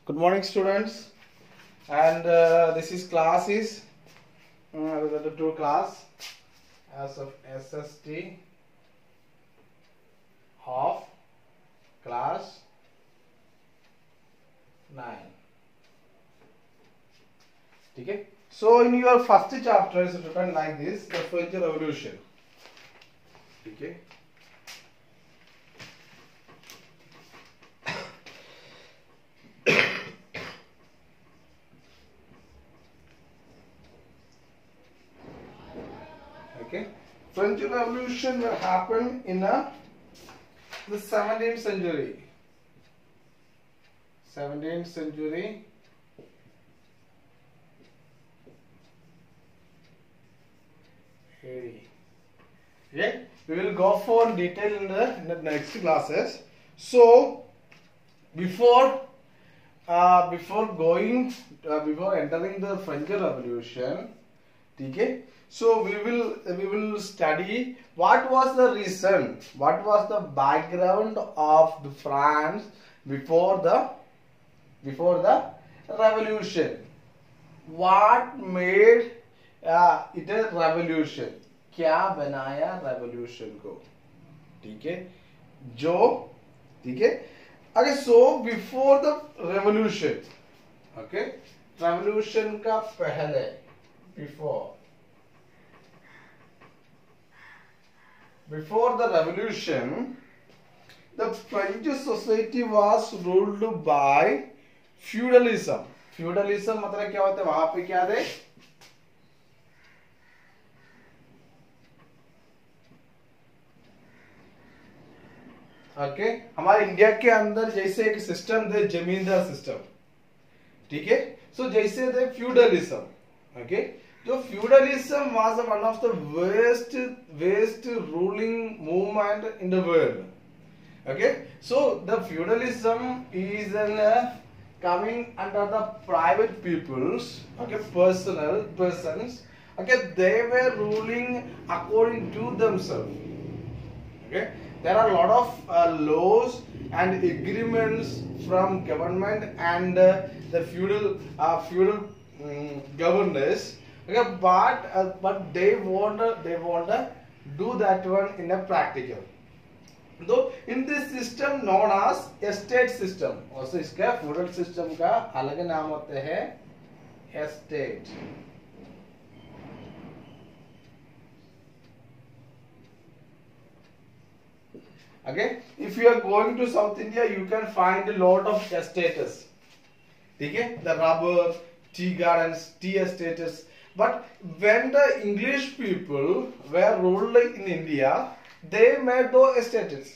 Good morning, students. And this is class is related to class as of SST of class 9. Okay. So in your first chapter is written like this: the French Revolution. Okay. Okay. French Revolution will happen in the 17th century. 17th century. AD. Okay. We will go for detail in the next classes. So before entering the French Revolution, okay, so we will study what was the reason, what was the background of the France before the revolution, what made it a revolution, क्या बनाया revolution को, ठीक है, जो, ठीक है. Okay, so before the revolution, okay, revolution का पहले, before the revolution, the French society was ruled by feudalism. Feudalism मतलब क्या होता है, वहां पे क्या है, ओके, हमारे इंडिया के अंदर जैसे एक सिस्टम थे जमींदार सिस्टम, ठीक है. सो जैसे थे फ्यूडलिज्म, ओके. तो feudalism was one of the west ruling movement in the world. Okay. So the feudalism is an coming under the private peoples, okay, persons, okay, they were ruling according to themselves. Okay, there are a lot of laws and agreements from government and the feudal governors. Okay, but they want to do that one in a practical. तो in this system known as estate system, also इसका feudal system का अलग नाम होते हैं estate. Okay, if you are going to South India, you can find a lot of estates. ठीक है, the rubber, tea gardens, tea estates. But when the English people were ruled in India, they made those estates.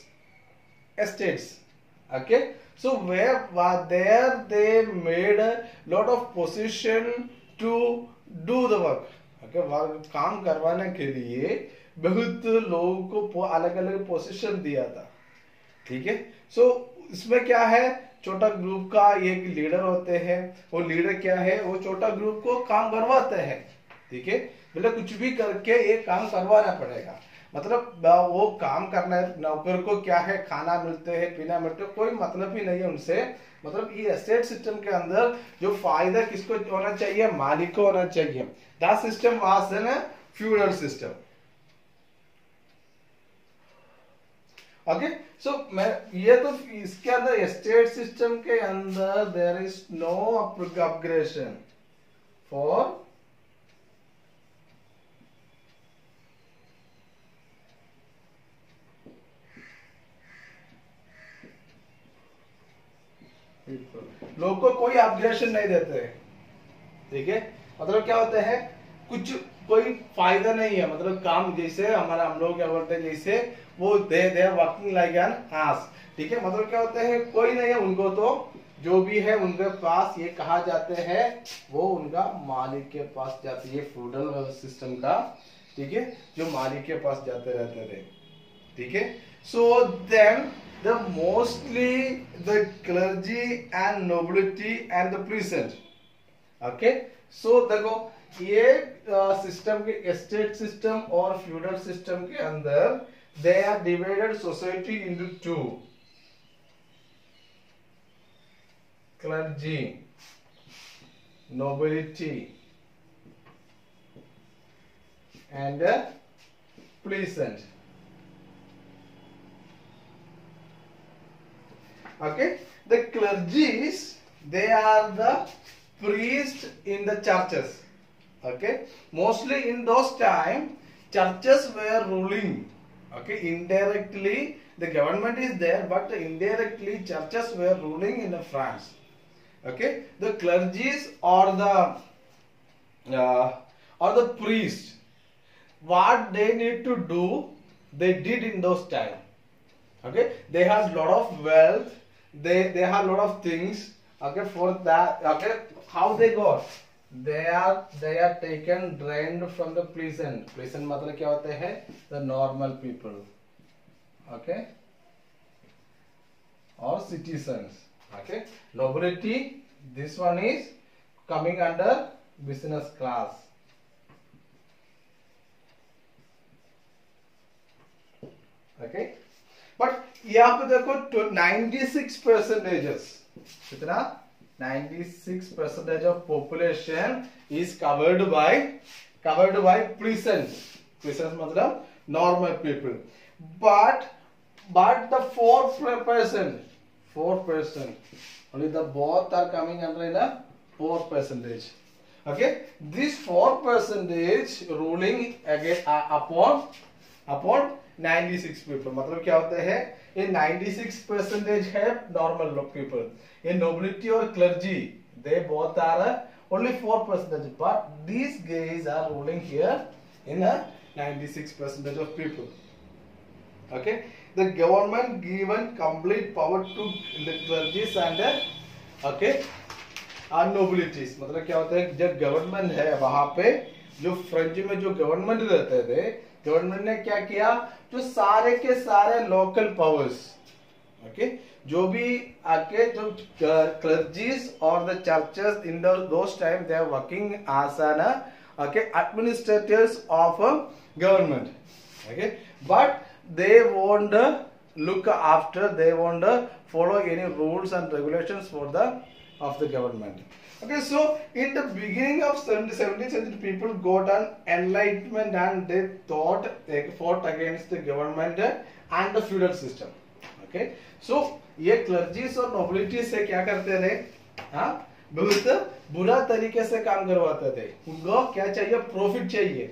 Okay, so there they made a lot of position to do the work. Okay, काम करवाने के लिए बहुत लोगों को अलग अलग position दिया था, ठीक है. सो इसमें क्या है, छोटा ग्रुप का एक लीडर होते हैं, वो लीडर क्या है, वो छोटा ग्रुप को काम करवाते हैं, ठीक है. बोले कुछ भी करके ये काम करवाना पड़ेगा, मतलब वो काम करना है, नौकर को क्या है, खाना मिलते हैं, पीना मिलते है, कोई मतलब ही नहीं है उनसे. मतलब ये एस्टेट सिस्टम के अंदर जो फायदा किसको होना चाहिए, मालिक को होना चाहिए. That system was an feudal system. Okay, so मैं ये तो इसके अंदर एस्टेट सिस्टम के अंदर there is no upgradation for लोग को कोई अपग्रेडेशन नहीं देते, ठीक है. मतलब क्या होते हैं, कुछ कोई फायदा नहीं है, मतलब काम जैसे हम लोग क्या बोलते हैं, जैसे वो दे वर्किंग लाइक एन आस, ठीक है. मतलब क्या होते हैं, कोई नहीं है उनको, तो जो भी है उनके पास ये कहा जाते हैं, वो उनका मालिक के पास जाते है, फ्यूडल सिस्टम का, ठीक है, जो मालिक के पास जाते रहते थे, ठीक है. So then the mostly the clergy and nobility and the peasant. Okay, so देखो ये सिस्टम के एस्टेट सिस्टम और फ्यूडल सिस्टम के अंदर they are divided society into two. clergy, nobility, and peasant. Okay, the clergies, they are the priests in the churches. Okay, mostly in those time, churches were ruling. Okay, indirectly the government is there, but indirectly churches were ruling in France. Okay, the clergies or the priests, what they need to do, they did in those time. Okay, they had lot of wealth, they had lot of things. Okay, for that, okay, how they got? They are taken, drained from the peasant. Peasant मतलब क्या होते हैं? The normal people. Okay, or citizens. Okay, nobility, this one is coming under business class. Okay, but यहाँ पे देखो 96%, कितना? 96% of population is covered by peasants. Peasants मतलब normal people. But the 4%, only the both are coming under in a 4%. Okay, this 4% ruling again upon 96 people. मतलब क्या होता है? ये 96% है normal people. In nobility or clergy, they both are only 4%. But these guys are ruling here in a 96% of people. Okay, the government given complete power to the clergies and okay, and nobilities. मतलब क्या होता है? जब government है वहां पे, जो French में जो गवर्नमेंट रहते थे, गवर्नमेंट ने क्या किया? जो सारे के सारे लोकल पावर्स, ओके, जो भी आके जो clergies or the churches in those time, they are working as an okay administrators of a government. Okay, but they won't look after, they won't follow any rules and regulations for of the government. Okay, so in the beginning of 17th century, people got an enlightenment and they fought against the government and the feudal system. Okay, so ये clergies और nobilities से क्या करते थे? हाँ, बहुत बुरा तरीके से काम करवाते थे. उनको क्या चाहिए? प्रॉफिट चाहिए.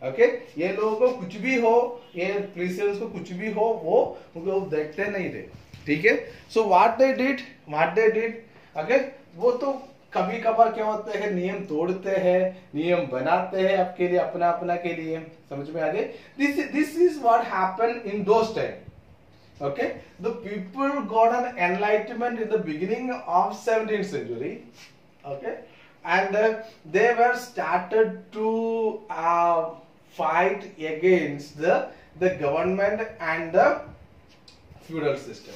ओके, ये लोगों को कुछ भी हो, ये प्रिंसेस को कुछ भी हो, वो उनको देखते नहीं थे. ठीक है, so what they did, okay, वो तो कभी कभार क्या होता है? नियम तोड़ते हैं, नियम बनाते हैं आपके लिए, अपना के लिए. समझ में आ गए? This is what happened in those time. Okay, the people got an enlightenment in the beginning of 17th century. Okay, and they were started to fight against the government and the feudal system.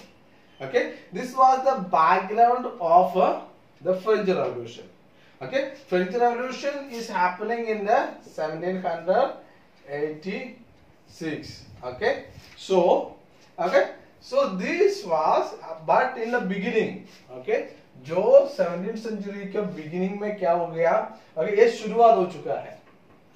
Okay, this was the background of the French Revolution. Okay, French Revolution is happening in the 1786. Okay, okay, so this was, but in the beginning, okay, जो 17th century के beginning में क्या हो गया? okay, ये शुरुआत हो चुका है.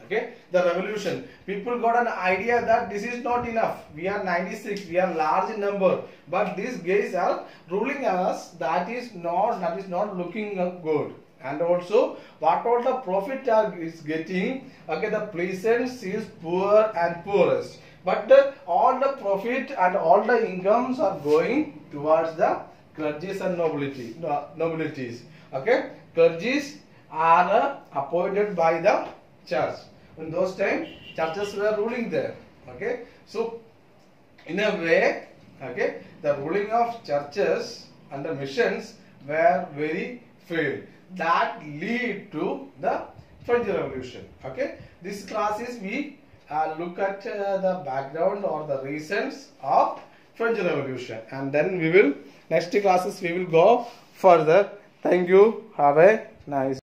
Okay, the revolution, people got an idea that this is not enough. We are 96, we are large in number, but these guys are ruling us. That is not looking good. And also, what all the profit is getting? Okay, the peasants is poor and poorest. But all the profit and all the incomes are going towards the clergies and nobilities. Okay, clergies are appointed by the church. In those times, churches were ruling there. Okay, so in a way, okay, the ruling of churches and the missions were very failed. That lead to the French Revolution. Okay, this class is we look at the background or the reasons of French Revolution, and then we will next classes we will go further. Thank you. Have a nice